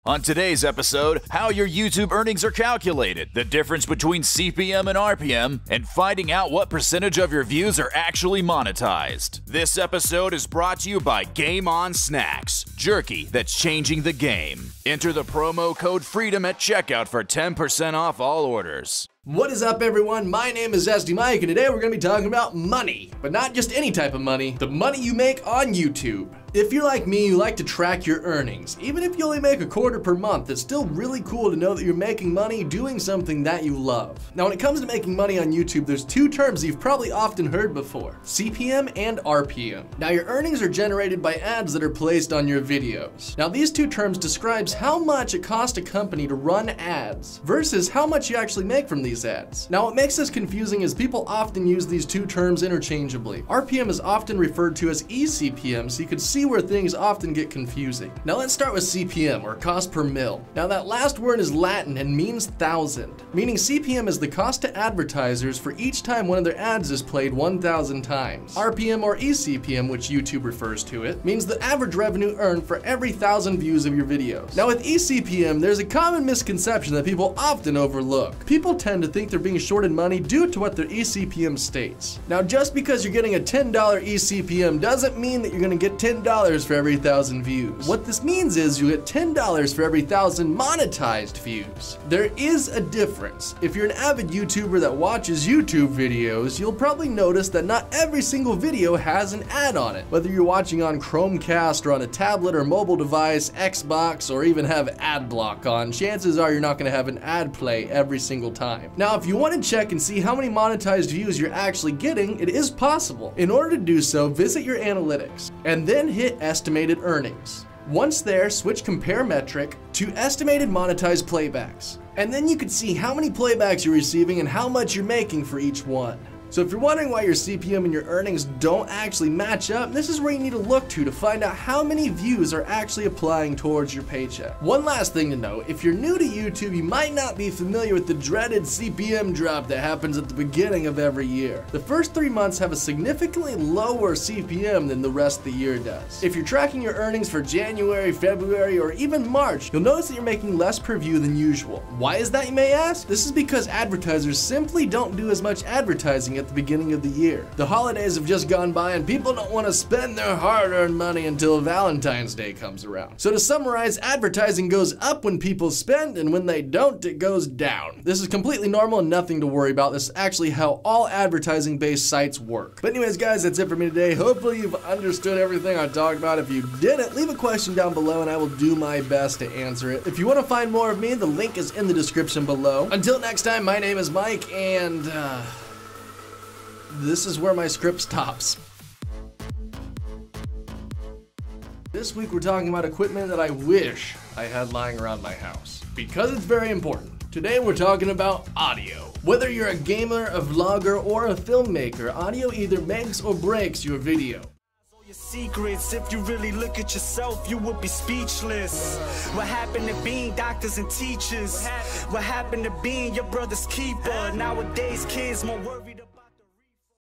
On today's episode, how your YouTube earnings are calculated, the difference between CPM and RPM, and finding out what percentage of your views are actually monetized. This episode is brought to you by Game On Snacks, jerky that's changing the game. Enter the promo code FREEDOM at checkout for 10% off all orders. What is up, everyone? My name is SD Mike, and today we're going to be talking about money. But not just any type of money, the money you make on YouTube. If you're like me, you like to track your earnings. Even if you only make a quarter per month, it's still really cool to know that you're making money doing something that you love. Now, when it comes to making money on YouTube, there's two terms you've probably often heard before: CPM and RPM. Now, your earnings are generated by ads that are placed on your videos. Now, these two terms describes how much it costs a company to run ads versus how much you actually make from these ads. Now, what makes this confusing is people often use these two terms interchangeably. RPM is often referred to as eCPM, so you can see where things often get confusing. Now let's start with CPM, or cost per mil. Now that last word is Latin and means thousand, meaning CPM is the cost to advertisers for each time one of their ads is played 1,000 times. RPM, or eCPM, which YouTube refers to it, means the average revenue earned for every 1,000 views of your videos. Now with eCPM, there's a common misconception that people often overlook. People tend to think they're being shorted money due to what their eCPM states. Now just because you're getting a $10 eCPM doesn't mean that you're going to get $10 for every 1,000 views. What this means is you get $10 for every 1,000 monetized views. There is a difference. If you're an avid YouTuber that watches YouTube videos, you'll probably notice that not every single video has an ad on it. Whether you're watching on Chromecast or on a tablet or mobile device, Xbox, or even have ad block on, chances are you're not going to have an ad play every single time. Now, if you want to check and see how many monetized views you're actually getting, it is possible. In order to do so, visit your analytics and then hit estimated earnings. Once there, switch compare metric to estimated monetized playbacks. And then you can see how many playbacks you're receiving and how much you're making for each one. So if you're wondering why your CPM and your earnings don't actually match up, this is where you need to look to find out how many views are actually applying towards your paycheck. One last thing to note, if you're new to YouTube, you might not be familiar with the dreaded CPM drop that happens at the beginning of every year. The first 3 months have a significantly lower CPM than the rest of the year does. If you're tracking your earnings for January, February, or even March, you'll notice that you're making less per view than usual. Why is that, you may ask? This is because advertisers simply don't do as much advertising at the beginning of the year. The holidays have just gone by and people don't want to spend their hard-earned money until Valentine's Day comes around. So to summarize, advertising goes up when people spend, and when they don't, it goes down. This is completely normal and nothing to worry about. This is actually how all advertising-based sites work. But anyways, guys, that's it for me today. Hopefully you've understood everything I talked about. If you didn't, leave a question down below and I will do my best to answer it. If you want to find more of me, the link is in the description below. Until next time, my name is Mike, and this is where my script stops. This week we're talking about equipment that I wish I had lying around my house, because it's very important. Today we're talking about audio. Whether you're a gamer, a vlogger, or a filmmaker, audio either makes or breaks your video. Your secrets, if you really look at yourself, you would be speechless. What happened to being doctors and teachers? What happened to being your brother's keeper? Nowadays kids more worried